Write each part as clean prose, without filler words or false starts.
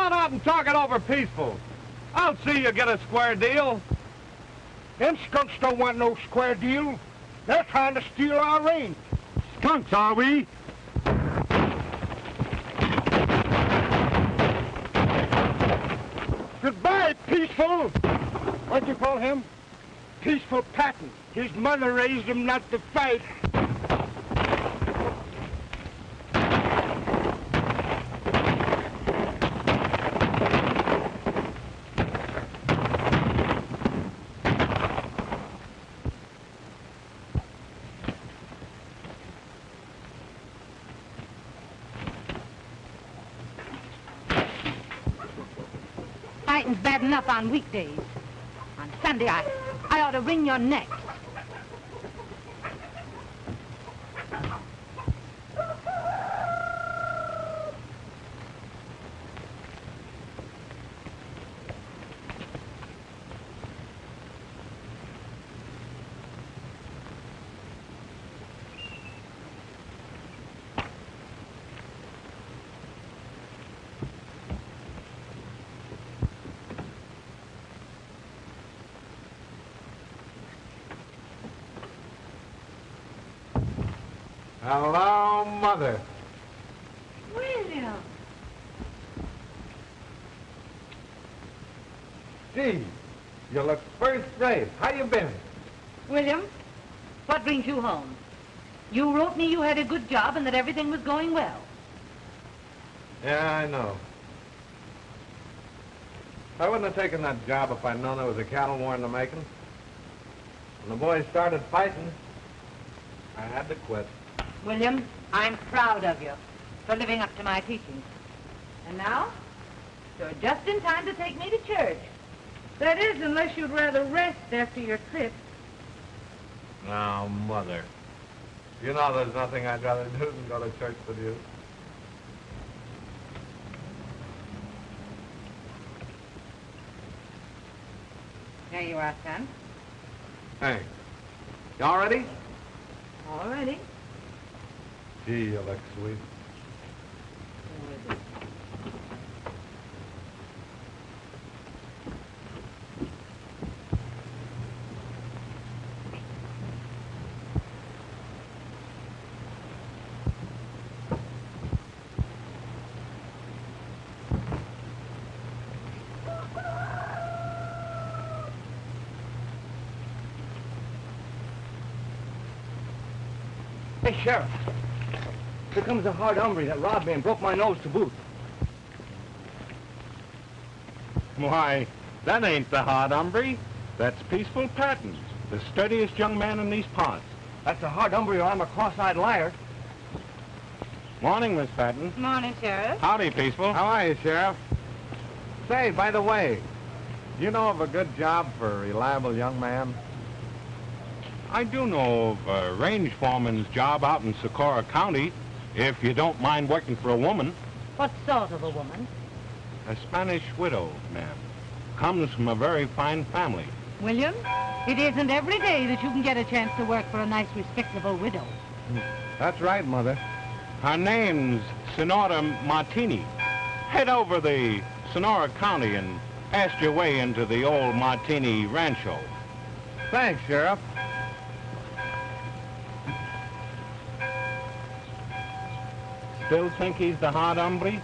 on out and talk it over peaceful. I'll see you get a square deal. Them skunks don't want no square deal. They're trying to steal our range. Skunks, are we? Goodbye, Peaceful. What'd you call him? Peaceful Patton. His mother raised him not to fight. Fighting's bad enough on weekdays. On Sunday, I ought to wring your neck. Hello, Mother. William. Gee, you look first rate. How you been? William, what brings you home? You wrote me you had a good job and that everything was going well. Yeah, I know. I wouldn't have taken that job if I'd known there was a cattle war in the making. When the boys started fighting, I had to quit. William, I'm proud of you for living up to my teachings. And now, you're just in time to take me to church. That is, unless you'd rather rest after your trip. Now, Mother, you know there's nothing I'd rather do than go to church with you. There you are, son. Hey, y'all ready? All ready. Gee, you look sweet. Hey, Sheriff. Here comes the hard hombre that robbed me and broke my nose to boot. Why, that ain't the hard hombre. That's Peaceful Patton, the sturdiest young man in these parts. That's the hard hombre or I'm a cross-eyed liar. Morning, Miss Patton. Morning, Sheriff. Howdy, Peaceful. How are you, Sheriff? Say, by the way, you know of a good job for a reliable young man? I do know of a range foreman's job out in Socorro County, if you don't mind working for a woman. What sort of a woman? A Spanish widow, ma'am. Comes from a very fine family. William, it isn't every day that you can get a chance to work for a nice, respectable widow. That's right, Mother. Her name's Sonora Martini. Head over the Sonora County and ask your way into the old Martini Rancho. Thanks, Sheriff. Still think he's the hard hombre?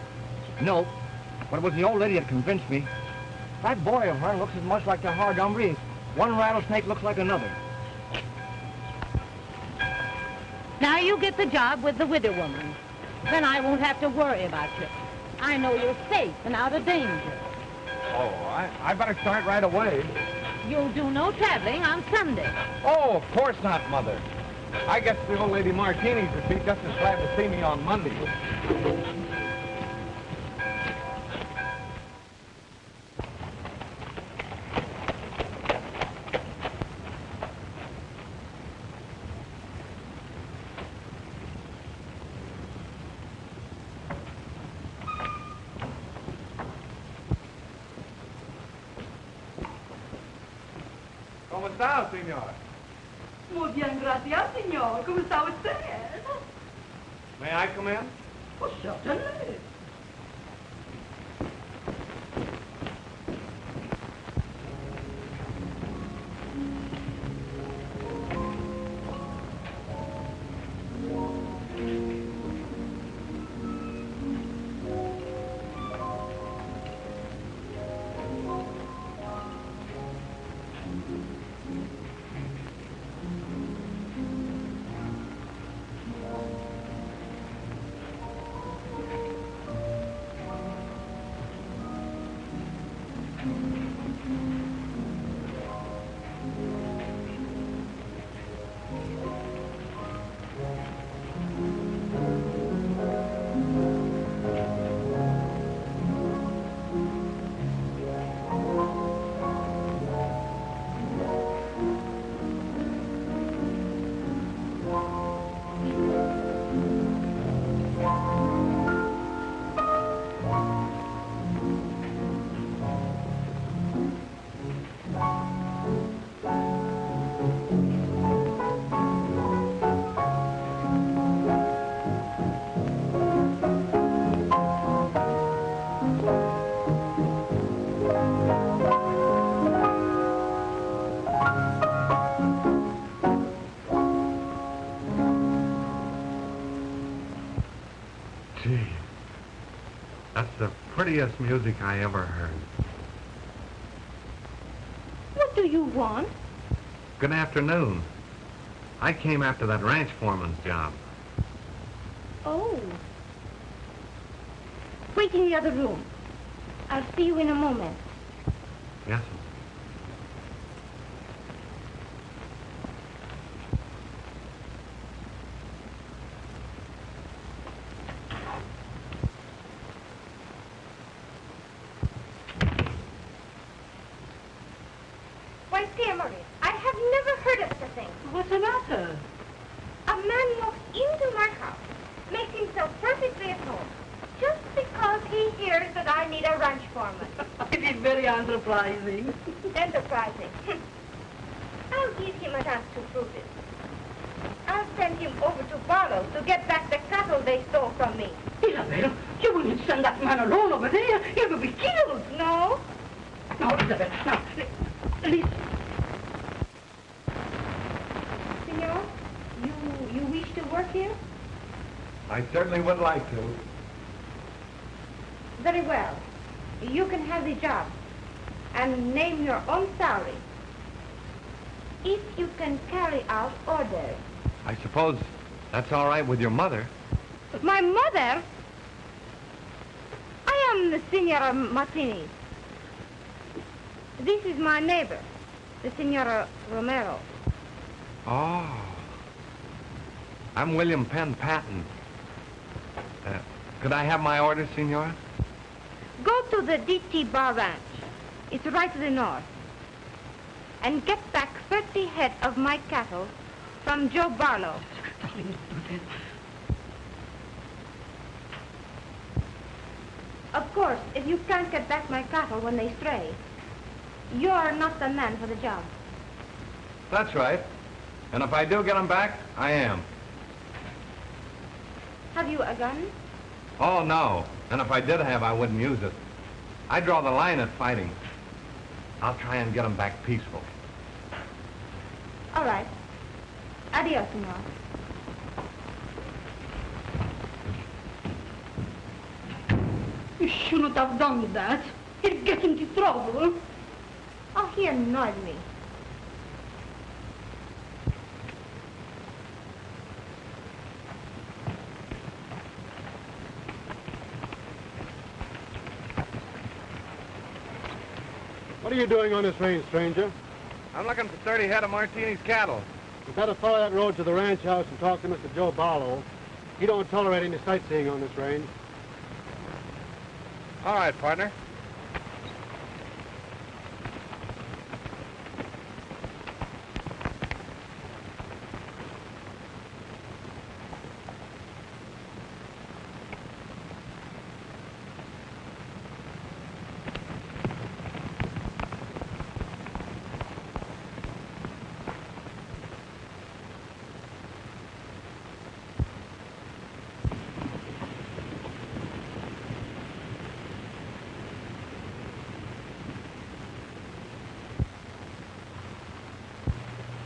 No, but it was the old lady that convinced me. That boy of hers looks as much like the hard hombre as one rattlesnake looks like another. Now you get the job with the widow woman. Then I won't have to worry about you. I know you're safe and out of danger. Oh, I better start right away. You'll do no traveling on Sunday. Oh, of course not, Mother. I guess the old lady Martini's would be just as glad to see me on Monday. ¿Cómo está, señor? Muy bien, gracias, señor. ¿Cómo está usted? May I come in? Oh, certainly. Gee, that's the prettiest music I ever heard. What do you want? Good afternoon. I came after that ranch foreman's job. Oh. Wait in the other room. I'll see you in a moment. Yes, ma'am. Why, dear Maurice, I have never heard of such a thing. What's the matter? A man walks into my house, makes himself perfectly at home, just because he hears that I need a ranch foreman. It is very enterprising. Enterprising. I'll give him a chance to prove it. I'll send him over to Barlow to get back the cattle they stole from me. Isabel, you wouldn't send that man alone over there. He will be killed. No? Now, Isabel, now, listen. Senor, you wish to work here? I certainly would like to. Very well. You can have the job and name your own salary if you can carry out orders. I suppose that's all right with your mother. My mother? I am the Senora Martini. This is my neighbor, the Senora Romero. Oh. I'm William Penn Patton. Could I have my order, Senora? Go to the DT Bar Ranch. It's right to the north. And get back 30 head of my cattle from Joe Barlow. Of course, if you can't get back my cattle when they stray, you're not the man for the job. That's right. And if I do get them back, I am. Have you a gun? Oh, no. And if I did have, I wouldn't use it. I draw the line at fighting. I'll try and get them back peaceful. All right. Adios, senor. You shouldn't have done that. He'll get into trouble. Oh, he annoyed me. What are you doing on this range, stranger? I'm looking for 30 head of Martini's cattle. You better follow that road to the ranch house and talk to Mr. Joe Barlow. He don't tolerate any sightseeing on this range. All right, partner.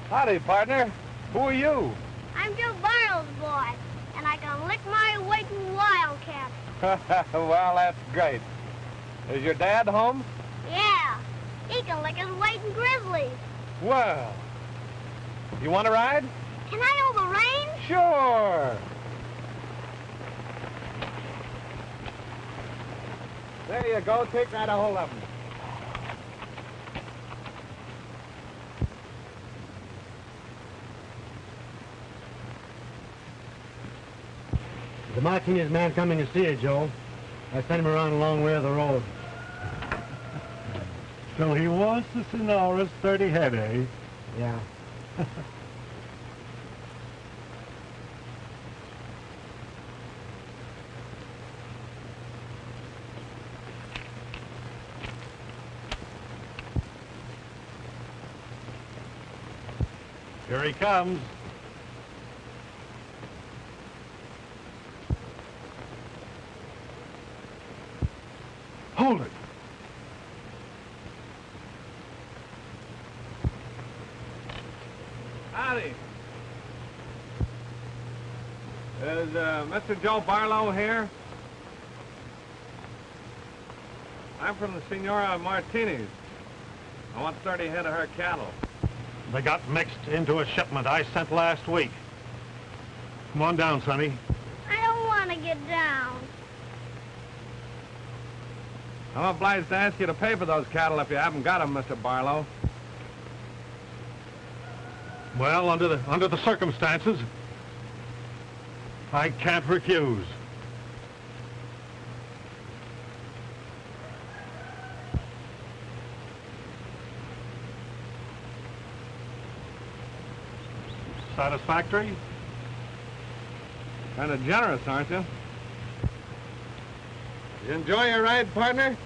Howdy, partner. Who are you? I'm Joe Barlow's boy, and I can lick my weight in wildcat. Well, that's great. Is your dad home? Yeah, he can lick his weight in grizzlies. Well, you want to ride? Can I hold the reins? Sure. There you go. Take right a hold of him. The Martinez man coming to see you, Joe. I sent him around a long way of the road. So he wants the Sonora's 30 head, eh? Yeah. Here he comes. Hold it. Howdy. Is Mr. Joe Barlow here? I'm from the Senora Martini's. I want 30 head of her cattle. They got mixed into a shipment I sent last week. Come on down, Sonny. I don't want to get down. I'm obliged to ask you to pay for those cattle if you haven't got them, Mr. Barlow. Well, under the circumstances, I can't refuse. Satisfactory? Kind of generous, aren't you? You enjoy your ride, partner?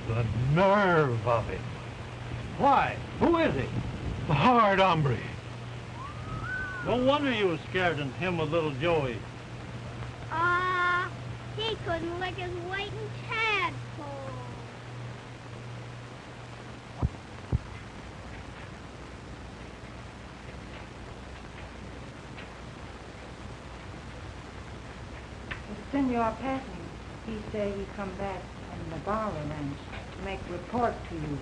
The nerve of him. Why? Who is he? The hard hombre. No wonder you were scared of him with little Joey. He couldn't lick his weight in tadpole. The senor passing, he said he'd come back from the Barlow ranch to make report to you.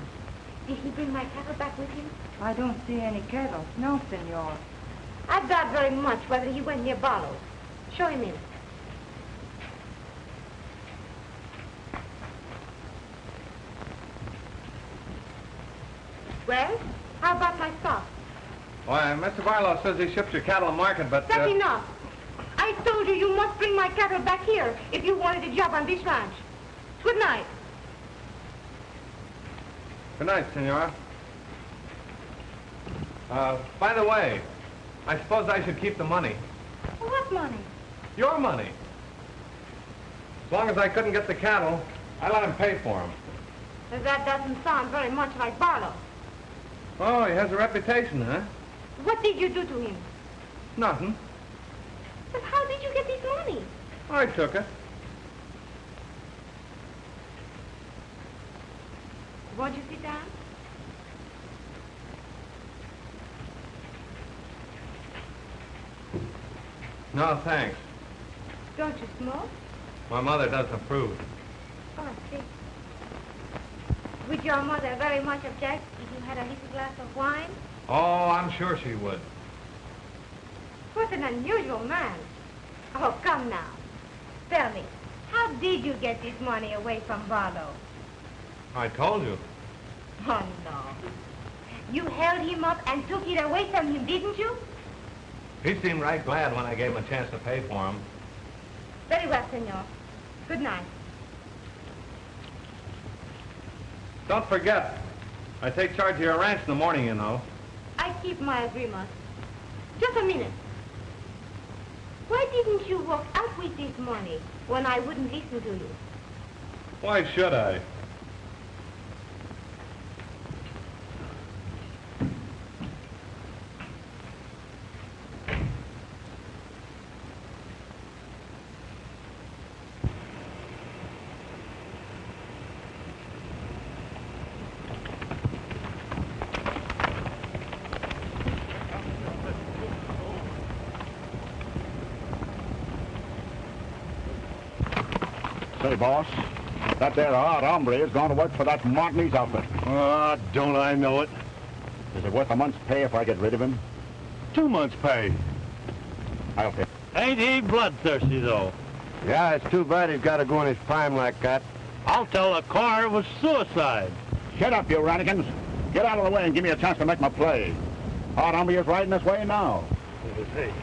Did he bring my cattle back with him? I don't see any cattle. No, senor. I doubt very much whether he went near Barlow. Show him in. Well, how about my stock? Why, Mr. Barlow says he shipped your cattle to market, but... That's enough. I told you you must bring my cattle back here if you wanted a job on this ranch. Good night. Good night, senora. By the way, I suppose I should keep the money. What money? Your money. As long as I couldn't get the cattle, I let him pay for them. That doesn't sound very much like Barlow. Oh, he has a reputation, huh? What did you do to him? Nothing. But how did you get this money? I took it. Won't you sit down? No, thanks. Don't you smoke? My mother doesn't approve. Oh, I see. Would your mother very much object if you had a little glass of wine? Oh, I'm sure she would. What an unusual man. Oh, come now. Tell me, how did you get this money away from Barlow? I told you. Oh, no. You held him up and took it away from him, didn't you? He seemed right glad when I gave him a chance to pay for him. Very well, senor. Good night. Don't forget, I take charge of your ranch in the morning, you know. I keep my agreement. Just a minute. Why didn't you walk out with this money when I wouldn't listen to you? Why should I? Say, boss, that there hard hombre is going to work for that Martinez outfit. Ah, don't I know it? Is it worth a month's pay if I get rid of him? 2 months' pay. I'll pay. Ain't he bloodthirsty, though? Yeah, it's too bad he's got to go in his prime like that. I'll tell the coroner it was suicide. Shut up, you rannikins. Get out of the way and give me a chance to make my play. Hard hombre is riding this way now. Hey.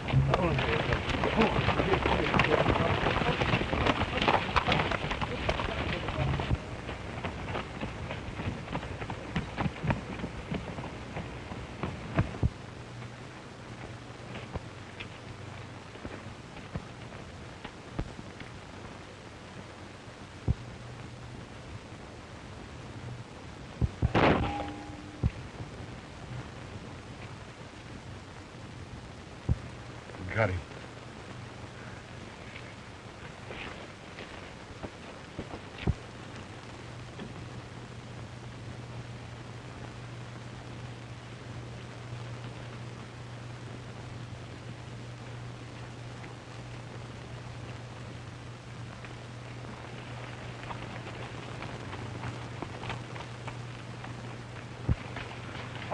Got him.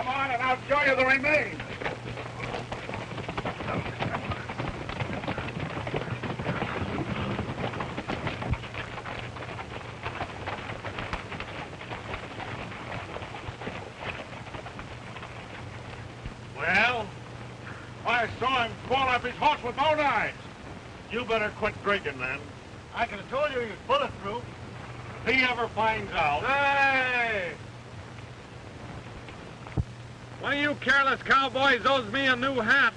Come on, and I'll show you the remains. Well, I saw him fall off his horse with both eyes. You better quit drinking, then. I could have told you he was bulletproof. If he ever finds out... Hey! One of you careless cowboys owes me a new hat.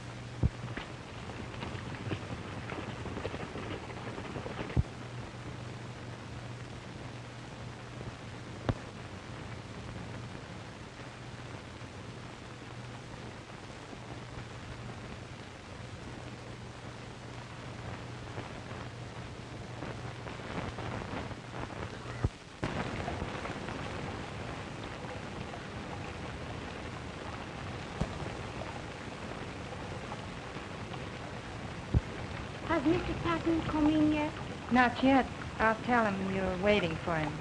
Has Mr. Patton come in yet? Not yet. I'll tell him you're waiting for him.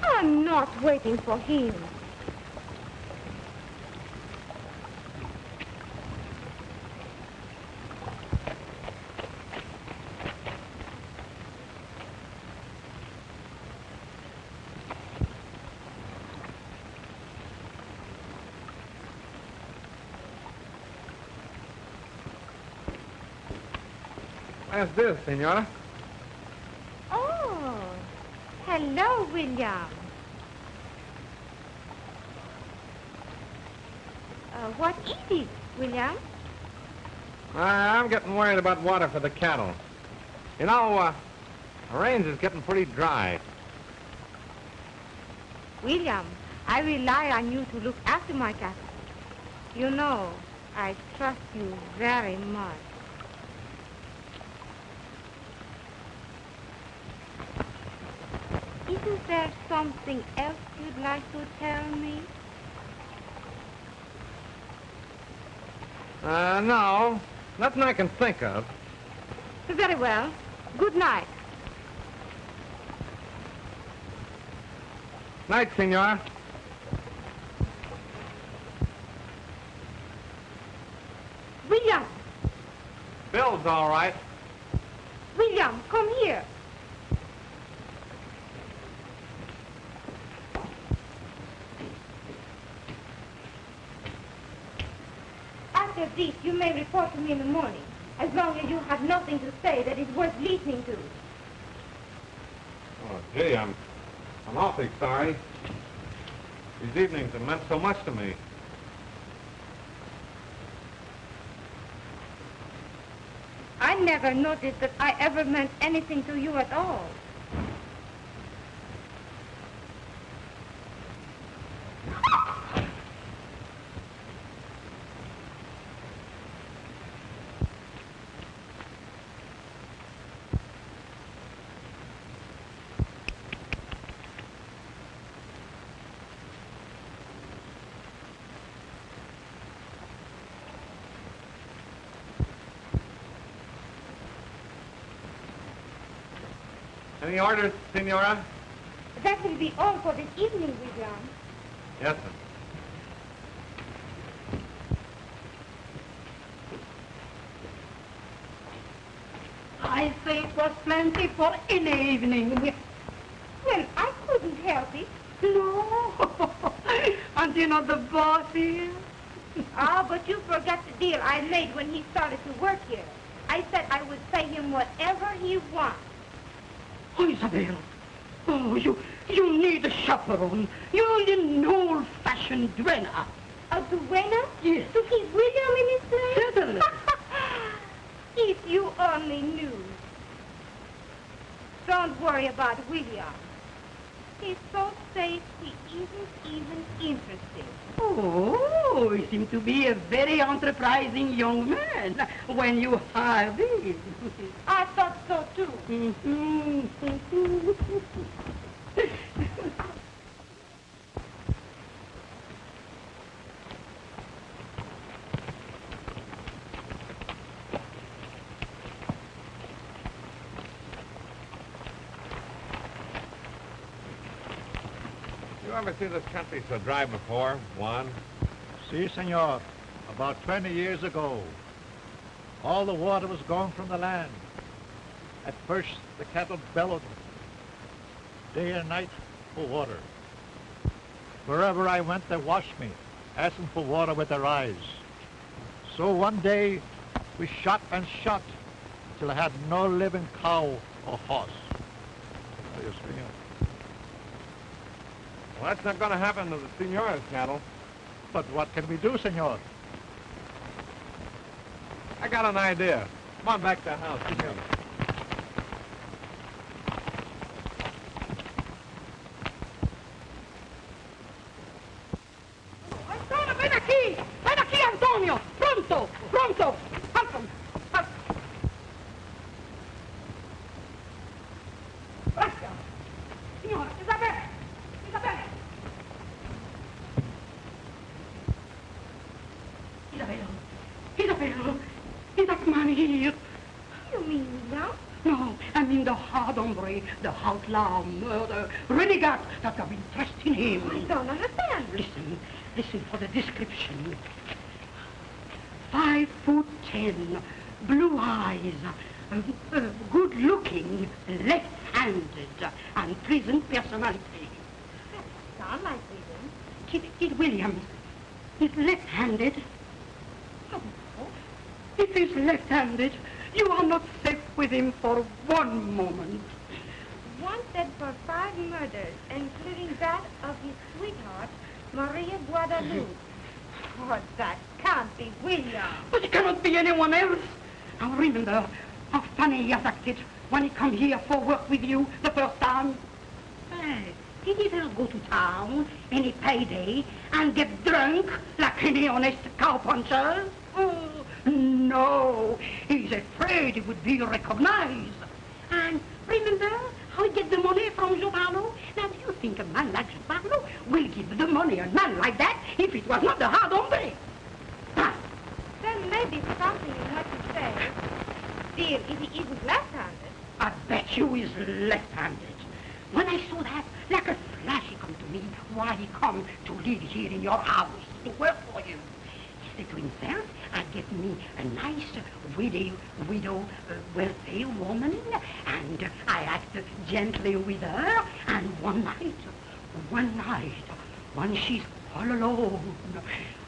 I'm not waiting for him. What's this, Senora? Oh, hello, William. What is it, William? I'm getting worried about water for the cattle. You know, the range is getting pretty dry. William, I rely on you to look after my cattle. You know, I trust you very much. Isn't there something else you'd like to tell me? No. Nothing I can think of. Very well. Good night. Night, Senora. William! Bill's all right. William, come here. After this, you may report to me in the morning, as long as you have nothing to say that is worth listening to. Oh, gee, I'm awfully sorry. These evenings have meant so much to me. I never noticed that I ever meant anything to you at all. Any orders, Senora? That will be all for this evening, William. Yes, sir. I say it was plenty for any evening. Well, I couldn't help it. No. And you know the boss here? Ah, but you forgot the deal I made when he started to work here. I said I would pay him whatever he wants. Oh, Isabel. Oh, you need a chaperone. You need an old-fashioned duenna. A duenna? Yes. To keep William in his place? Certainly. If you only knew. Don't worry about William. He's so safe, he isn't even interesting. Oh, he seems to be a very enterprising young man when you hired him. I thought so, too. You ever see this country so dry before? One. Si, senor. About 20 years ago, all the water was gone from the land. At first, the cattle bellowed day and night for water. Wherever I went, they watched me, asking for water with their eyes. So one day, we shot and shot till I had no living cow or horse. Yes, senor. Well, that's not going to happen to the Senora's cattle. But what can we do, senor? I got an idea. Come on back to the house. Senor. Antonio, ven aquí! Ven aquí, Antonio! Pronto! Pronto! Anton! Gracias! Signora, Isabel! Isabel! Isabel! Isabel! Is that man here? You mean now? No, I mean the hard hombre, the outlaw, murder, renegade that have interest in him. I don't understand. Listen for the description. 5'10", blue eyes, good-looking, left-handed, and pleasant personality. That sounds like reason. Kid Williams is left-handed. Oh, if he's left-handed, you are not safe with him for one moment. Wanted for 5 murders, including that of his sweetheart, Maria Guadalupe. Oh, that can't be William. But it cannot be anyone else. I remember how funny he has acted when he come here for work with you the first time. Hey, he didn't go to town any payday and get drunk like any honest cowpuncher. Oh, no, he's afraid he would be recognized. And remember how he get the money from Giovanni? Now, do you think a man like Giovanni will give the money a man like that if it was not the hard hombre? Huh? There may be something in what you say. Still, if he isn't left-handed. I bet you he's left-handed. When I saw that, like a flash he come to me why he come to live here in your house to work for you. He said to himself, I'd get me a nice widow, wealthy woman, and I act gently with her, and one night, when she's all alone,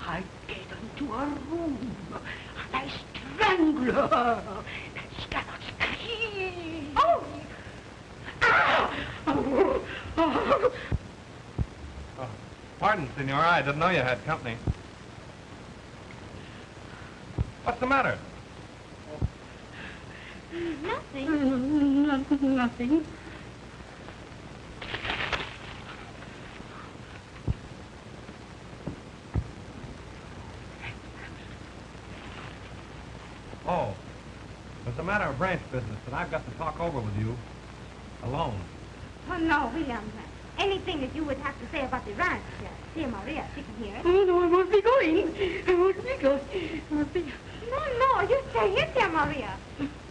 I get into her room, and I strangle her, that she cannot scream. Oh! Ah! Oh! Oh! Pardon, Senora, I didn't know you had company. What's the matter? Nothing. Nothing. Oh, it's a matter of branch business that I've got to talk over with you alone. Oh, no, William. Anything that you would have to say about the ranch, dear Maria, she can hear it. Oh, no, I must be going. No, you stay here, dear Maria.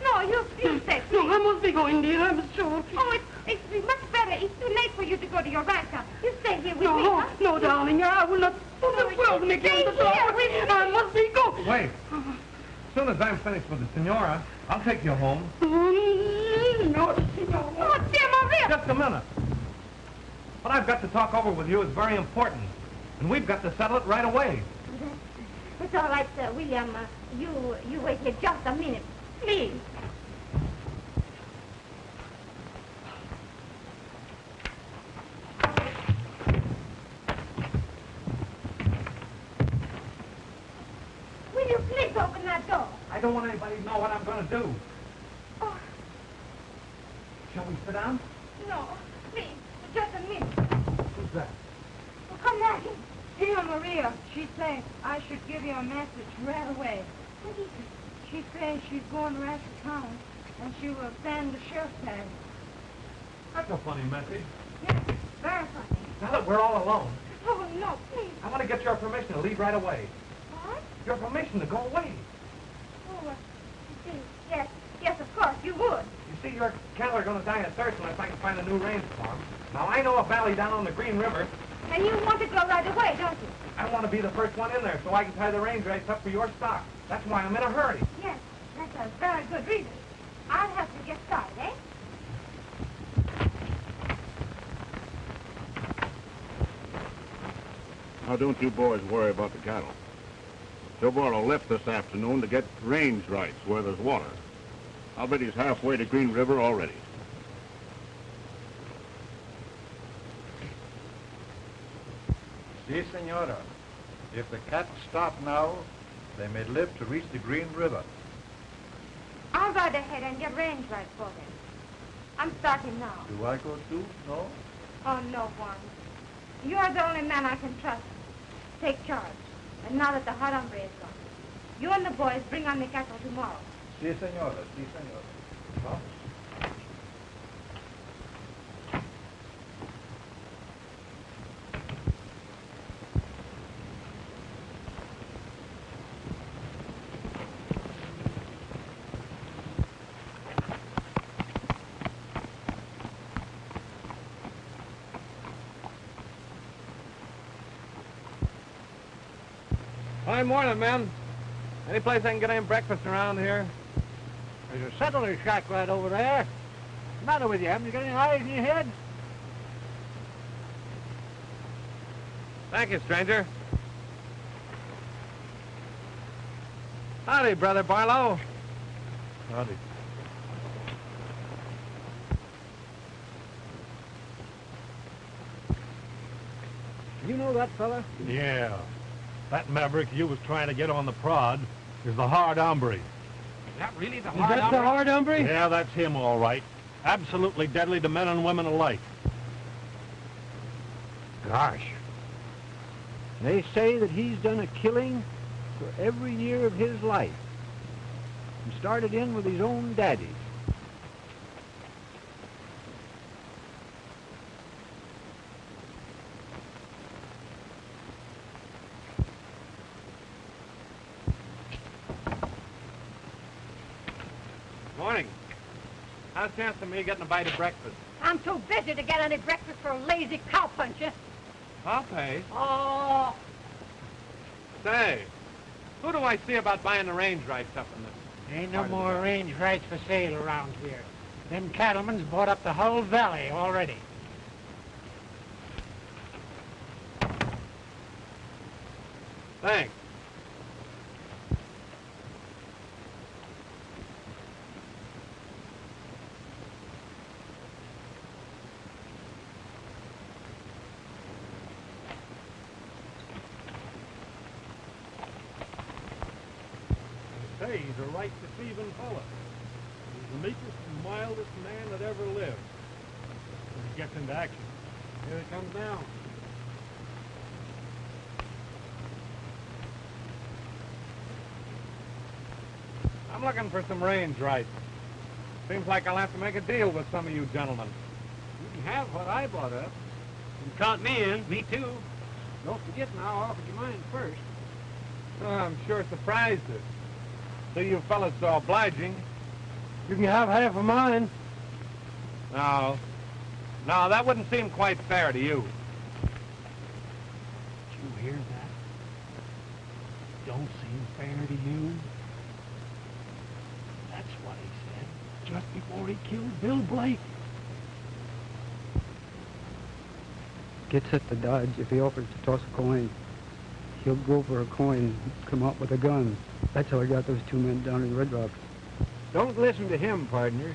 No, you stay. No, I must be going, dear, I'm sure. Oh, it's much better. It's too late for you to go to your ranch now. You stay here with me, huh? No, darling, I will not put the world in against the door. I must be going. Wait. As soon as I'm finished with the Senora, I'll take you home. No, Senor. Oh, dear Maria. Just a minute. What I've got to talk over with you is very important, and we've got to settle it right away. It's all right, William. You wait here just a minute, please. Will you please open that door? I don't want anybody to know what I'm going to do. Oh, Shall we sit down? no, please, just a minute. Who's that? Well, come right in. Dear Maria, she says I should give you a message right away. What is it? She says she's going right to town, and she will send the sheriff tag. That's a funny message. Yes, very funny. Now that we're all alone, Oh, no, please. I want to get your permission to leave right away. What? Your permission to go away. Oh, yes, of course, you would. You see, your cattle are going to die of thirst unless I can find a new range for them. Now, I know a valley down on the Green River. And you want to go right away, don't you? I want want to be the first one in there so I can tie the range rights up for your stock. That's why I'm in a hurry. Yes, that's a very good reason. I'll help you get started, eh? Now, don't you boys worry about the cattle. Joe Barlow left this afternoon to get range rights where there's water. I'll bet he's halfway to Green River already. Si, senora. If the cattle stop now, they may live to reach the Green River. I'll ride ahead and get range rights for them. I'm starting now. Do I go too? No? Oh, no, Juan. You are the only man I can trust. Take charge. And now that the hot hombre is gone, you and the boys bring on the cattle tomorrow. Si, senora. Si, senora. Vamos. Fine morning, men. Any place I can get any breakfast around here? There's a settler's shack right over there. What's the matter with you? Haven't you got any eyes in your head? Thank you, stranger. Howdy, Brother Barlow. Howdy. You know that fella? Yeah. That maverick you was trying to get on the prod is the hard hombre. Is that really the Is that the hard hombre? Yeah, that's him, all right. Absolutely deadly to men and women alike. Gosh. They say that he's done a killing for every year of his life. And started in with his own daddies. Morning. How's the chance of me getting a bite of breakfast? I'm too busy to get any breakfast for a lazy cowpuncher. I'll pay. Oh, Say, who do I see about buying the range rights up in this? Ain't no part of more the range rights for sale around here. Them cattlemen's bought up the whole valley already. Thanks. Say, he's a right deceiving fella. He's the meekest and mildest man that ever lived. When he gets into action. Here it comes now. I'm looking for some range rights. Seems like I'll have to make a deal with some of you gentlemen. You can have what I bought up. You can count me in. Me too. Don't forget now, I offered you mine first. Oh, I'm sure surprised at. See you fellas so obliging. You can have half of mine. No. No, that wouldn't seem quite fair to you. Did you hear that? Don't seem fair to you? That's what he said just before he killed Bill Blake. Gets at the Dodge if he offers to toss a coin. He'll go for a coin, come up with a gun. That's how I got those two men down in Red Rock. Don't listen to him, partner.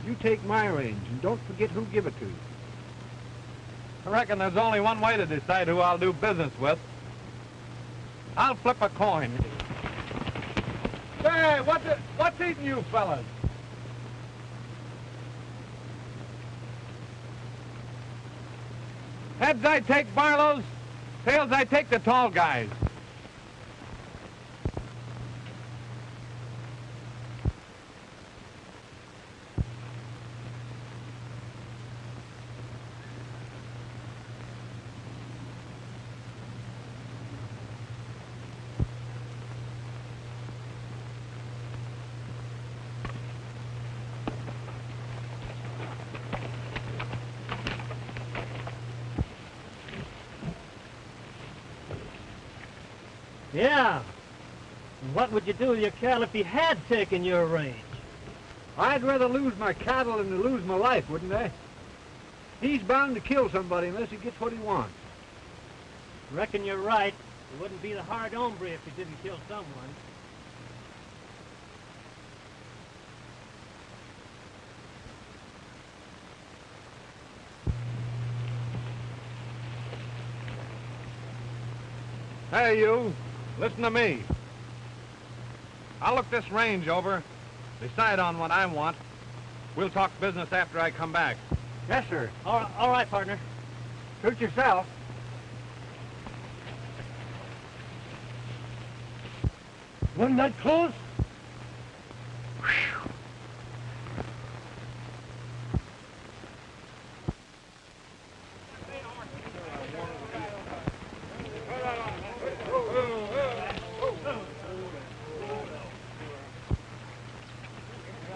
You take my range, and don't forget who give it to you. I reckon there's only one way to decide who I'll do business with. I'll flip a coin. Say, what's eating you fellas? Heads I take Barlow's, tails I take the tall guys. Yeah. And what would you do with your cattle if he had taken your range? I'd rather lose my cattle than to lose my life, wouldn't I? He's bound to kill somebody unless he gets what he wants. Reckon you're right. It wouldn't be the hard hombre if he didn't kill someone. Hey, you. Listen to me. I'll look this range over, decide on what I want. We'll talk business after I come back. Yes, sir. All right, partner. Suit yourself. Wasn't that close?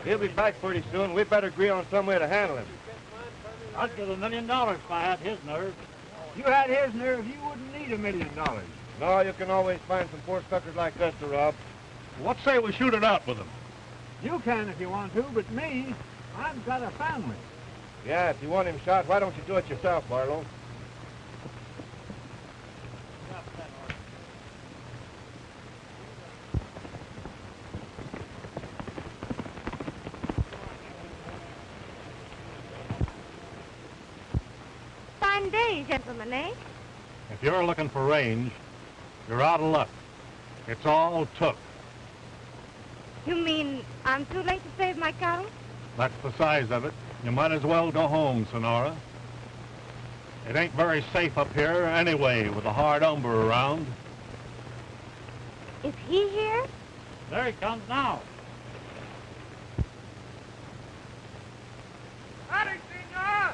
He'll be back pretty soon. We'd better agree on some way to handle him. I'd give $1 million if I had his nerve. If you had his nerve, you wouldn't need $1 million. No, you can always find some poor suckers like us to rob. What say we shoot it out with him? You can if you want to, but me, I've got a family. Yeah, if you want him shot, why don't you do it yourself, Barlow? Fine day, gentlemen, eh? If you're looking for range, you're out of luck. It's all took. You mean I'm too late to save my cattle? That's the size of it. You might as well go home, Sonora. It ain't very safe up here anyway with a hard hombre around. Is he here? There he comes now. Howdy, senor!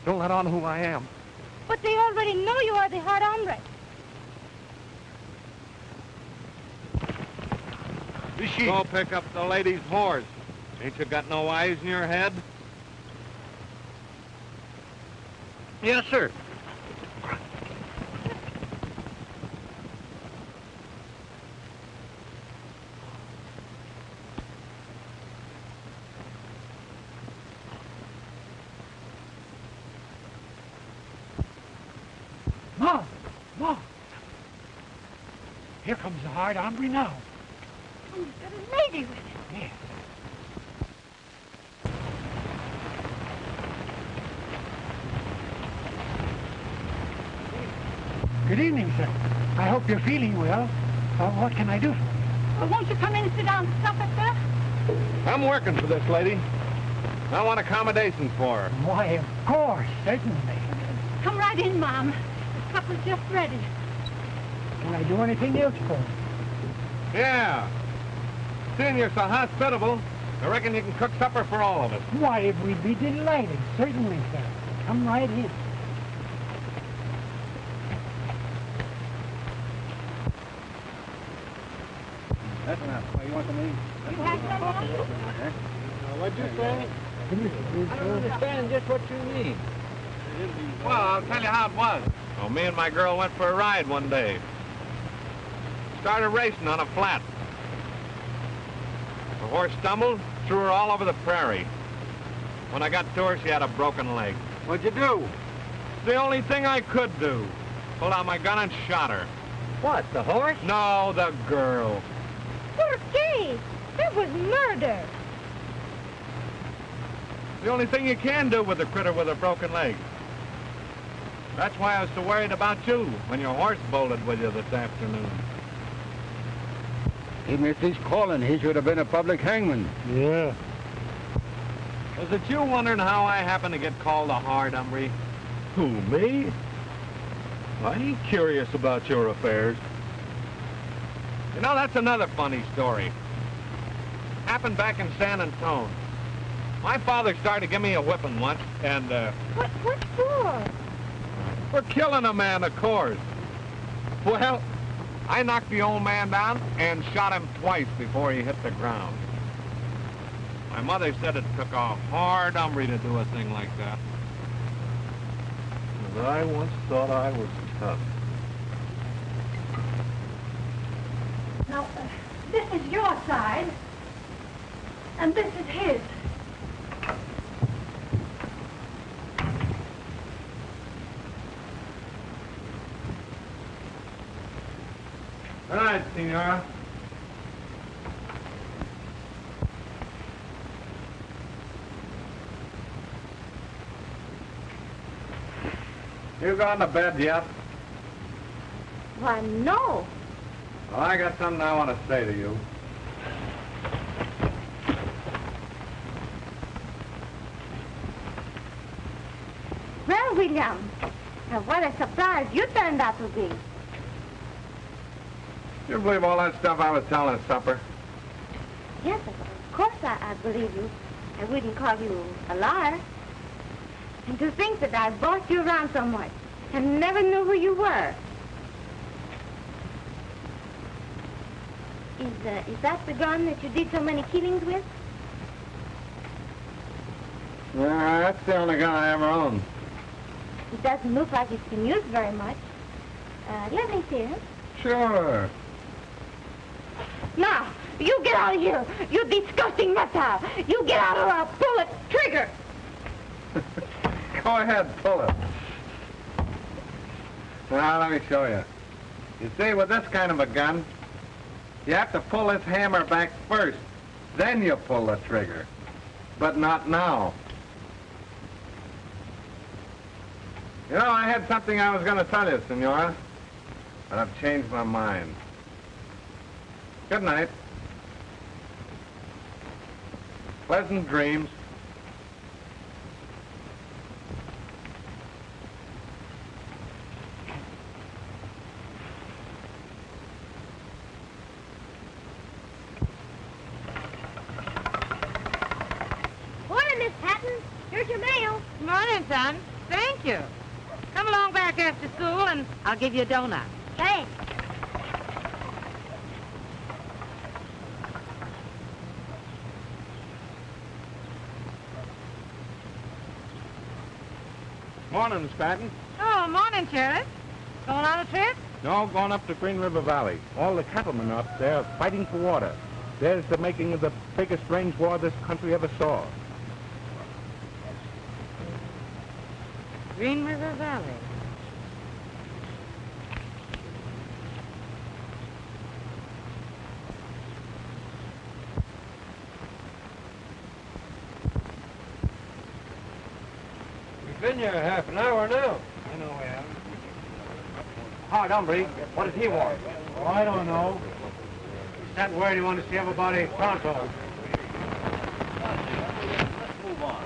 Don't let on who I am. But they already know you are the hard hombre. Go pick up the lady's horse. Ain't you got no eyes in your head? Yes, sir. Ma! Here comes the hard hombre now. Oh, he's got a lady with him. Yeah. Good evening, sir. I hope you're feeling well. What can I do for you? Well, won't you come in and sit down and stop it, sir? I'm working for this lady. I want accommodations for her. Why, of course, certainly. Come right in, Mom. The supper's just ready. Can I do anything else for you? Yeah. Seeing you're so hospitable, I reckon you can cook supper for all of us. Why, we'd be delighted. Certainly, sir. Come right in. That's enough. You want some meat? You have some, Mom? What'd you say? I don't understand just what you mean. Well, I'll tell you how it was. Well, me and my girl went for a ride one day. Started racing on a flat. The horse stumbled, threw her all over the prairie. When I got to her, she had a broken leg. What'd you do? It's the only thing I could do. pulled out my gun and shot her. What, the horse? No, the girl. Por qué? That was murder. The only thing you can do with a critter with a broken leg. That's why I was so worried about you when your horse bolted with you this afternoon. He missed his calling. He should have been a public hangman. Yeah. Was it you wondering how I happened to get called a hard hombre? Who, me? I ain't curious about your affairs. You know, that's another funny story. Happened back in San Antone. My father started to give me a whipping once, and, What for? for killing a man, of course. Well, I knocked the old man down and shot him twice before he hit the ground. My mother said it took a hard hombre to do a thing like that. And I once thought I was tough. Now, this is your side, and this is his. All right, Senora. You gone to bed yet? Why, no. Well, I got something I want to say to you. Well, William, what a surprise you turned out to be. You believe all that stuff I was telling at supper? Yes, of course I believe you. I wouldn't call you a liar. And to think that I bossed you around so much and never knew who you were. Is that the gun that you did so many killings with? Yeah, that's the only gun I ever owned. It doesn't look like it's been used very much. Let me see it. Sure. Now, you get out of here, you disgusting reptile. You get out or I'll pull the trigger. Go ahead, pull it. Now, let me show you. You see, with this kind of a gun, you have to pull this hammer back first. Then you pull the trigger. But not now. You know, I had something I was going to tell you, Senora. But I've changed my mind. Good night. Pleasant dreams. Morning, Miss Patton. Here's your mail. Morning, son. Thank you. Come along back after school, and I'll give you a donut. Thanks. Morning, Miss Patton. Oh, morning, Sheriff. Going on a trip? No, going up to Green River Valley. All the cattlemen up there are fighting for water. There's the making of the biggest range war this country ever saw. Green River Valley. We've been here half an hour now. I know we haven't. Hard hombre, what does he want? Oh, I don't know. He sent word he wanted to see everybody pronto. Let's move on.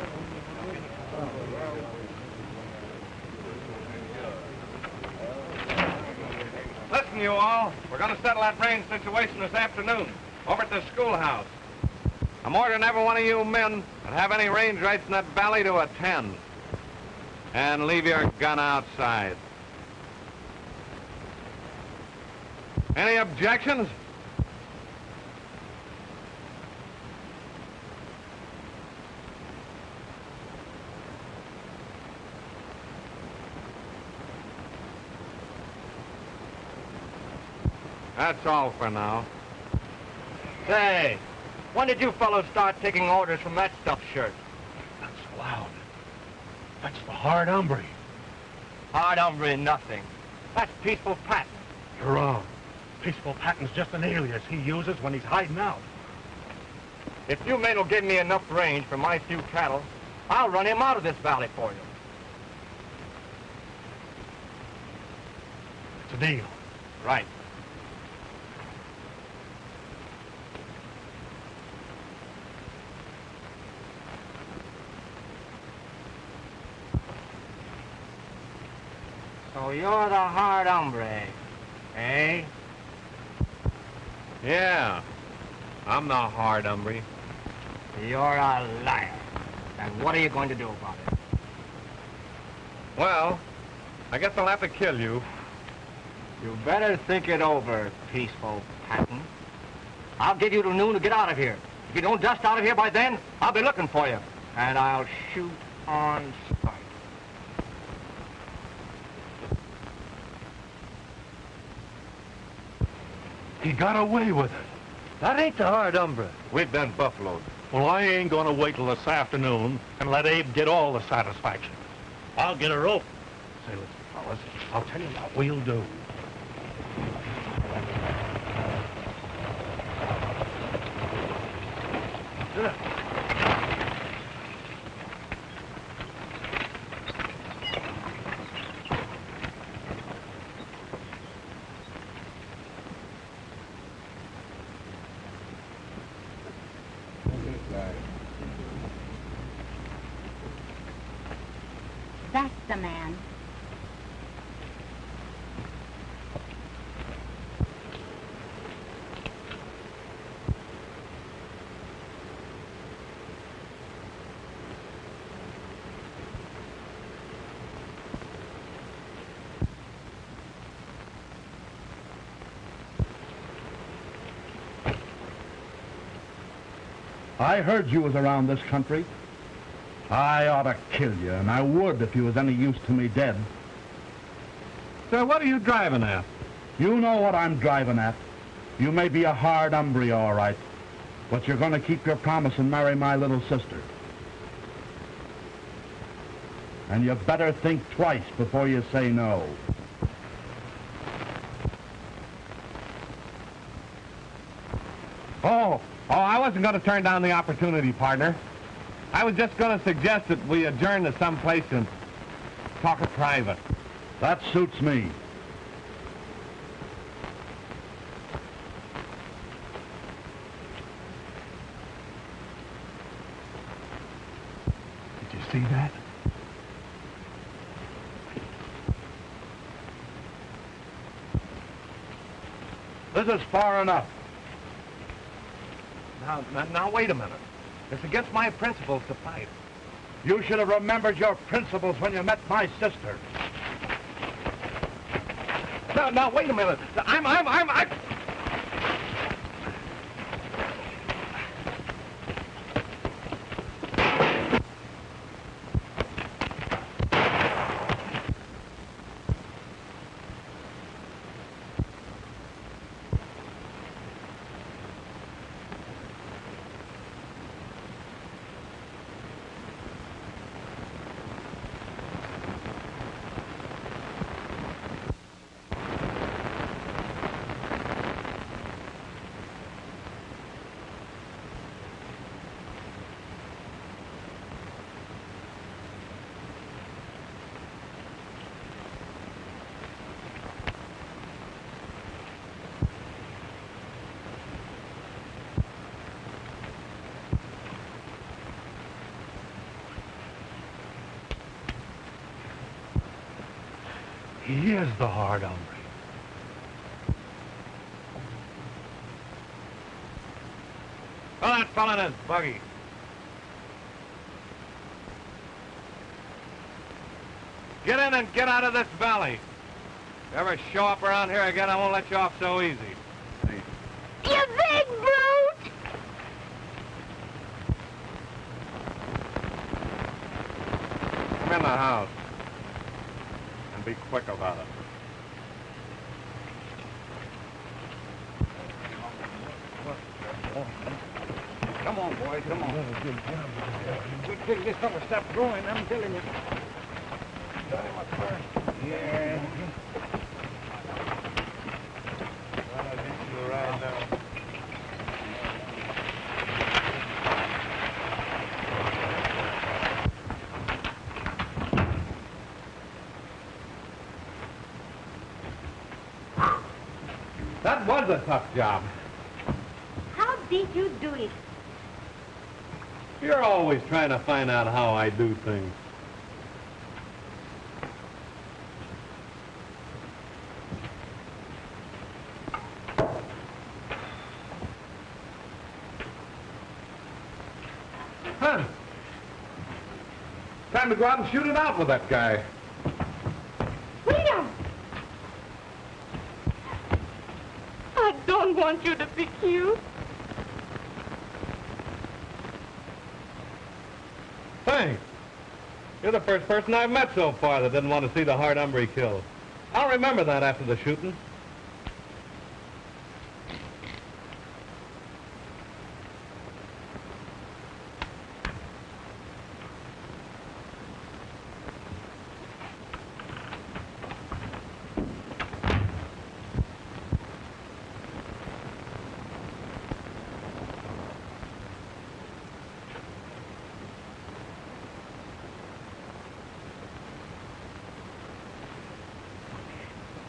Listen, you all. We're going to settle that range situation this afternoon over at the schoolhouse. I'm ordering every one of you men that have any range rights in that valley to attend. And leave your gun outside. Any objections? That's all for now. Say, when did you fellows start taking orders from that stuffed shirt? Not so loud. That's the hard hombre. Hard hombre, nothing. That's Peaceful Patton. You're wrong. Peaceful Patton's just an alias he uses when he's hiding out. If you men will give me enough range for my few cattle, I'll run him out of this valley for you. It's a deal. Right. So you're the hard hombre, eh? Yeah, I'm the hard hombre. You're a liar. And what are you going to do about it? Well, I guess I'll have to kill you. You better think it over, Peaceful Patton. I'll give you till noon to get out of here. If you don't dust out of here by then, I'll be looking for you. And I'll shoot on sight. He got away with it. That ain't the hard hombre. We've been buffaloed. Well, I ain't gonna wait till this afternoon and let Abe get all the satisfaction. I'll get a rope. Say, listen, fellas, I'll tell you what we'll do. That's the man. I heard you was around this country. I ought to kill you, and I would if you was any use to me dead. Sir, what are you driving at? You know what I'm driving at. You may be a hard hombre, all right, but you're going to keep your promise and marry my little sister. And you better think twice before you say no. Oh, I wasn't going to turn down the opportunity, partner. I was just going to suggest that we adjourn to someplace and talk it private. That suits me. Did you see that? This is far enough. Now, wait a minute. It's against my principles to fight. You should have remembered your principles when you met my sister. Now, wait a minute. I'm... He is the hard hombre. Well, that fella in his buggy. Get in and get out of this valley. If you ever show up around here again, I won't let you off so easy. You big brute! Come in the house. And be quick about it. Come on, boys, come on. Good thing this fella stopped growing, I'm telling you. Yeah. That was a tough job. How did you do it? You're always trying to find out how I do things. Huh. Time to go out and shoot it out with that guy. William! I don't want you to be cute. Thanks. You're the first person I've met so far that didn't want to see the hard hombre killed. I'll remember that after the shooting.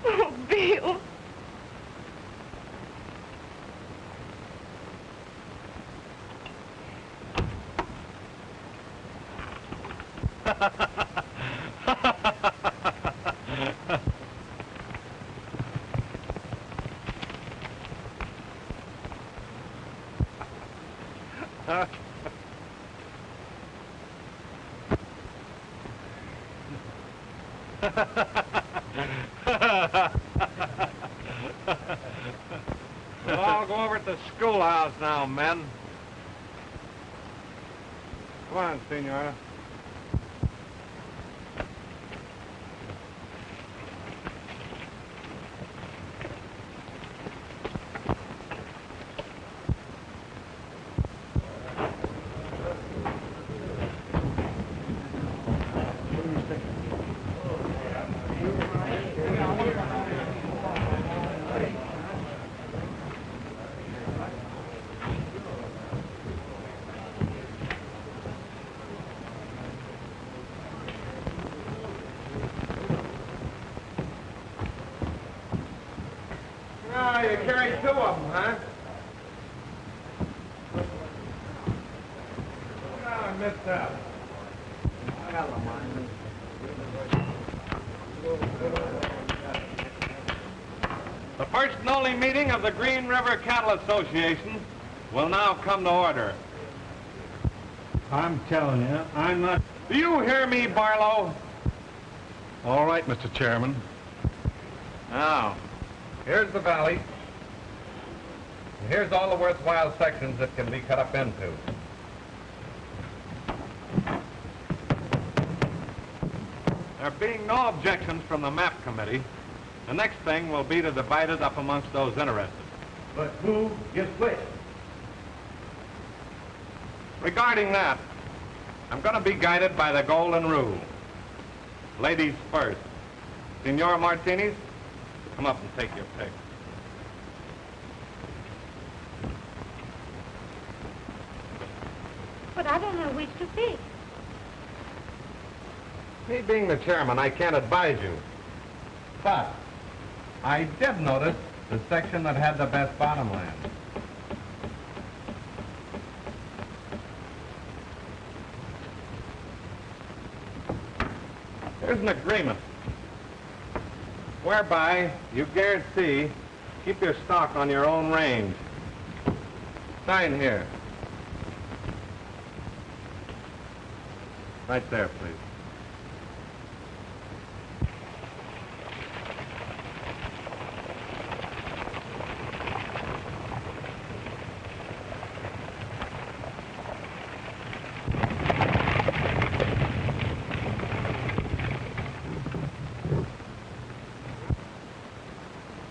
Oh, Bill. We'll all go over to the schoolhouse now, men. Come on, Senora. Oh, you carried two of them, huh? Oh, I missed out. The first and only meeting of the Green River Cattle Association will now come to order. I'm telling you, I'm not... Do you hear me, Barlow? All right, Mr. Chairman. Now, here's the valley. And here's all the worthwhile sections that can be cut up into. There being no objections from the map committee, the next thing will be to divide it up amongst those interested. But who gets which? Regarding that, I'm going to be guided by the golden rule. Ladies first. Senora Martinez, come up and take your pick. But I don't know which to pick. Me being the chairman, I can't advise you. But I did notice the section that had the best bottomland. There's an agreement whereby you guarantee keep your stock on your own range. Sign here. Right there, please.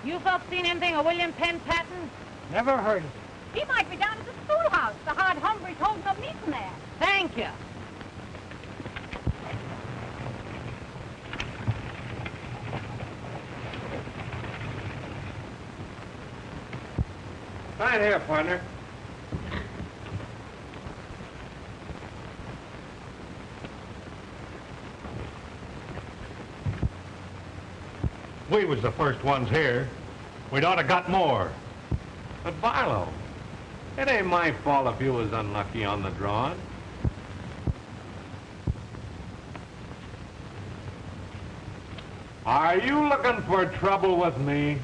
You folks seen anything of William Penn Patton? Never heard of it. He might be down at the schoolhouse. The hard hombre told him to meet him there. Thank you. Sign here, partner. We was the first ones here. We'd ought to got more. But Barlow, it ain't my fault if you was unlucky on the drawing. Are you looking for trouble with me?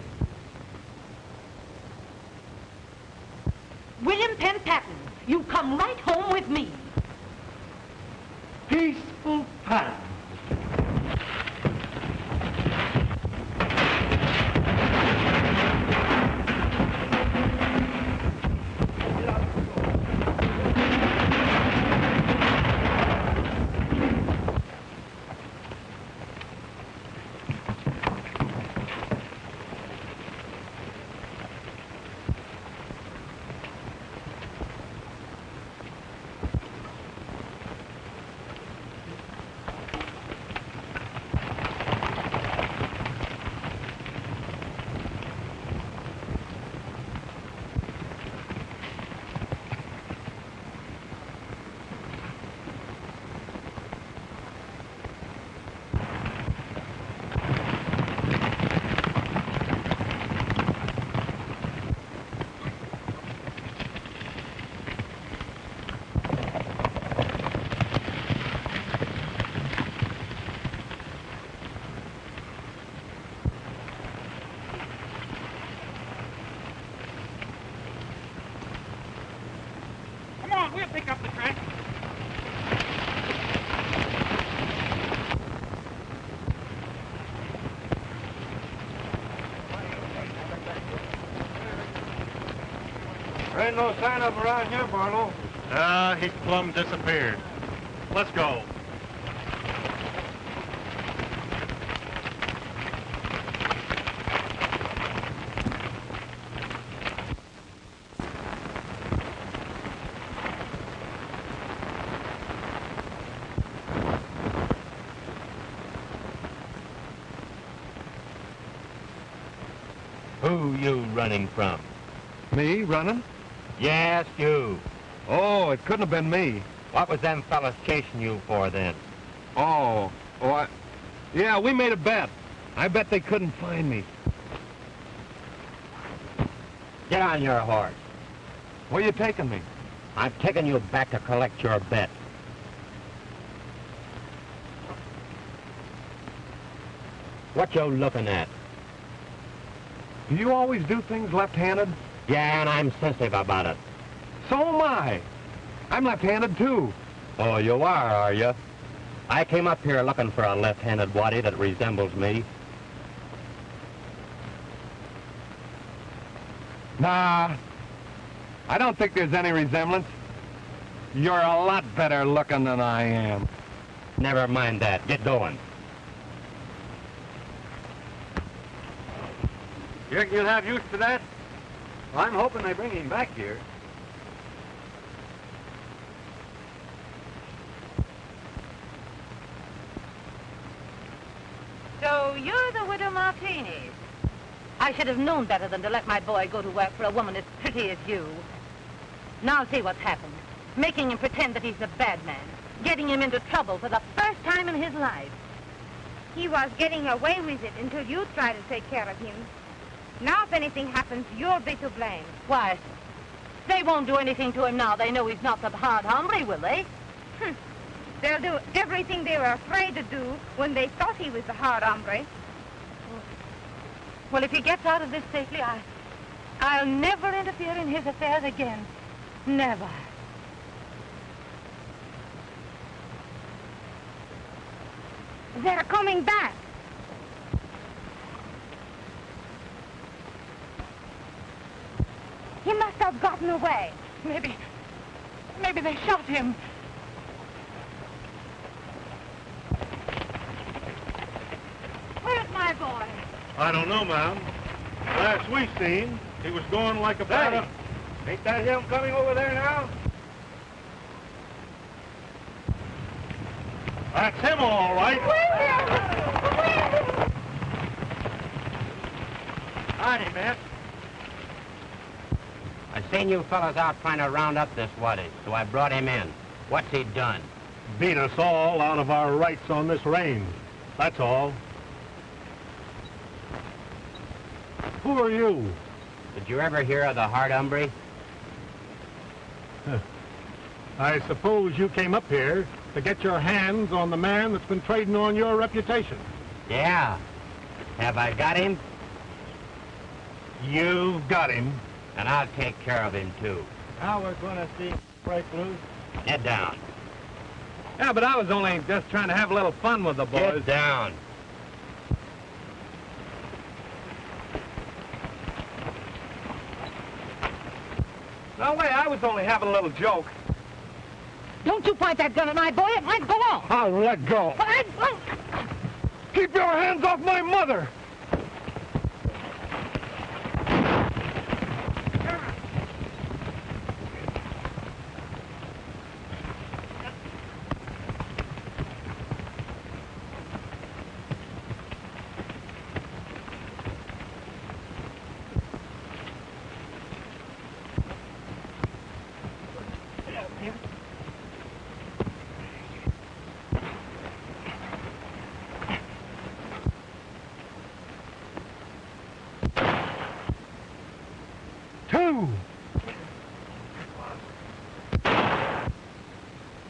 William Penn Patton, you come right home with me. Peaceful Patton. We'll pick up the track. There ain't no sign of him around here, Barlow. He's plumb disappeared. Let's go. Who you running from? Me running? Yes, you. Oh, it couldn't have been me. What was them fellas chasing you for then? Yeah, we made a bet. I bet they couldn't find me. Get on your horse. Where you taking me? I'm taking you back to collect your bet. What you looking at? Do you always do things left-handed? Yeah, and I'm sensitive about it. So am I. I'm left-handed, too. Oh, you are you? I came up here looking for a left-handed waddy that resembles me. Nah, I don't think there's any resemblance. You're a lot better looking than I am. Never mind that. Get going. You reckon you'll have use for that? Well, I'm hoping they bring him back here. So you're the widow Martinez. I should have known better than to let my boy go to work for a woman as pretty as you. Now see what's happened. Making him pretend that he's the bad man. Getting him into trouble for the first time in his life. He was getting away with it until you tried to take care of him. Now if anything happens, you'll be to blame. Why? They won't do anything to him now. They know he's not the hard hombre, will they? They'll do everything they were afraid to do when they thought he was the hard hombre. Well, if he gets out of this safely, I'll never interfere in his affairs again. Never. They're coming back. He must have gotten away. Maybe they shot him. Where's my boy? I don't know, ma'am. Last we seen, he was going like about a... Ain't that him coming over there now? That's him, all right. Howdy, miss. I seen you fellas out trying to round up this waddy, so I brought him in. What's he done? Beat us all out of our rights on this range. That's all. Who are you? Did you ever hear of the hard hombre? I suppose you came up here to get your hands on the man that's been trading on your reputation. Yeah. Have I got him? You've got him. And I'll take care of him, too. Now we're going to see break loose. Get down. Yeah, but I was only just trying to have a little fun with the boys. Get down. No way, I was only having a little joke. Don't you point that gun at my boy. It might go off. I'll let go. Keep your hands off my mother!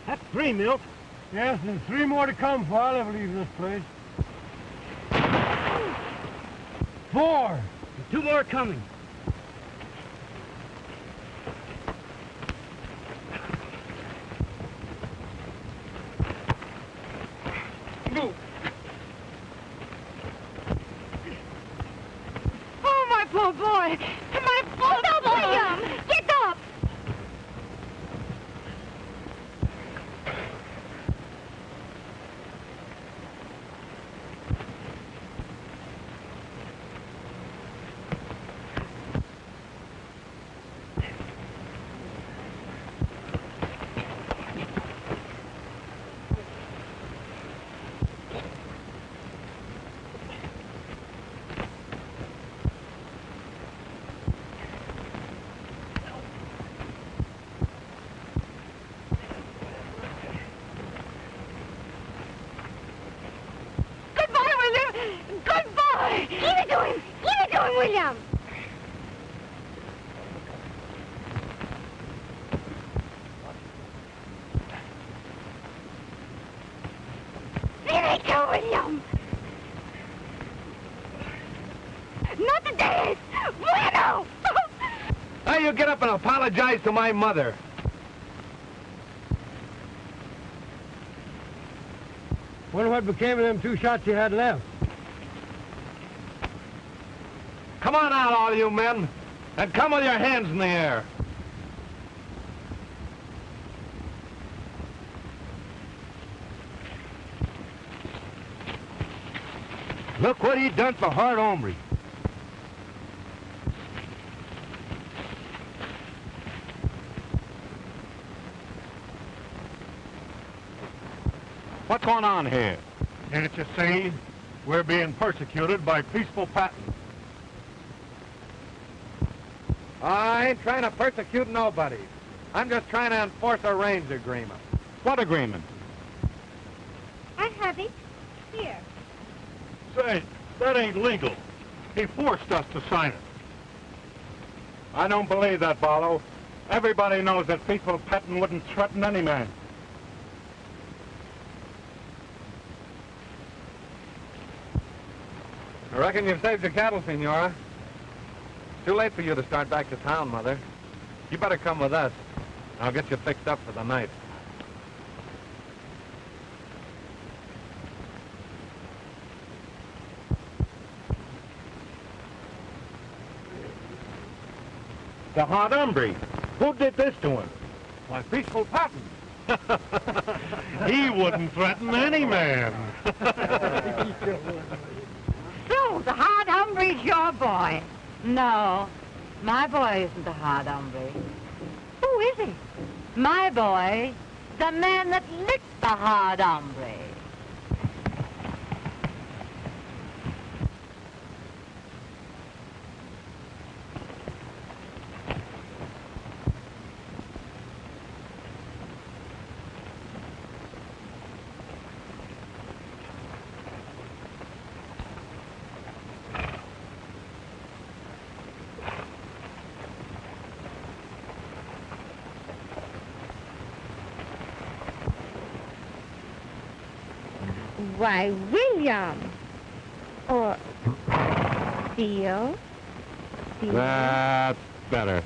That's 3, Milt. Yes, and 3 more to come before I'll ever leave this place. 4. And 2 more coming. Oh, my poor boy. My poor boy. William, get up! Give it to him! Give it to him, William! Give it to William! Not today! Bueno! Now you get up and apologize to my mother. Wonder what became of them 2 shots you had left. Come on out, all you men, and come with your hands in the air. Look what he done for hard hombre. What's going on here? Can't you see? We're being persecuted by peaceful Patton. I ain't trying to persecute nobody. I'm just trying to enforce a range agreement. What agreement? I have it. Here. Say, that ain't legal. He forced us to sign it. I don't believe that, Barlow. Everybody knows that peaceful Patton wouldn't threaten any man. I reckon you've saved your cattle, Senora. Too late for you to start back to town, Mother. You better come with us. I'll get you fixed up for the night. The hard hombre. Who did this to him? Why, peaceful Patton. He wouldn't threaten any man. So, the hard hombre's your boy. No, my boy isn't the hard hombre. Who is he? My boy, the man that licked the hard hombre. Why, William. Or Theo. That's better.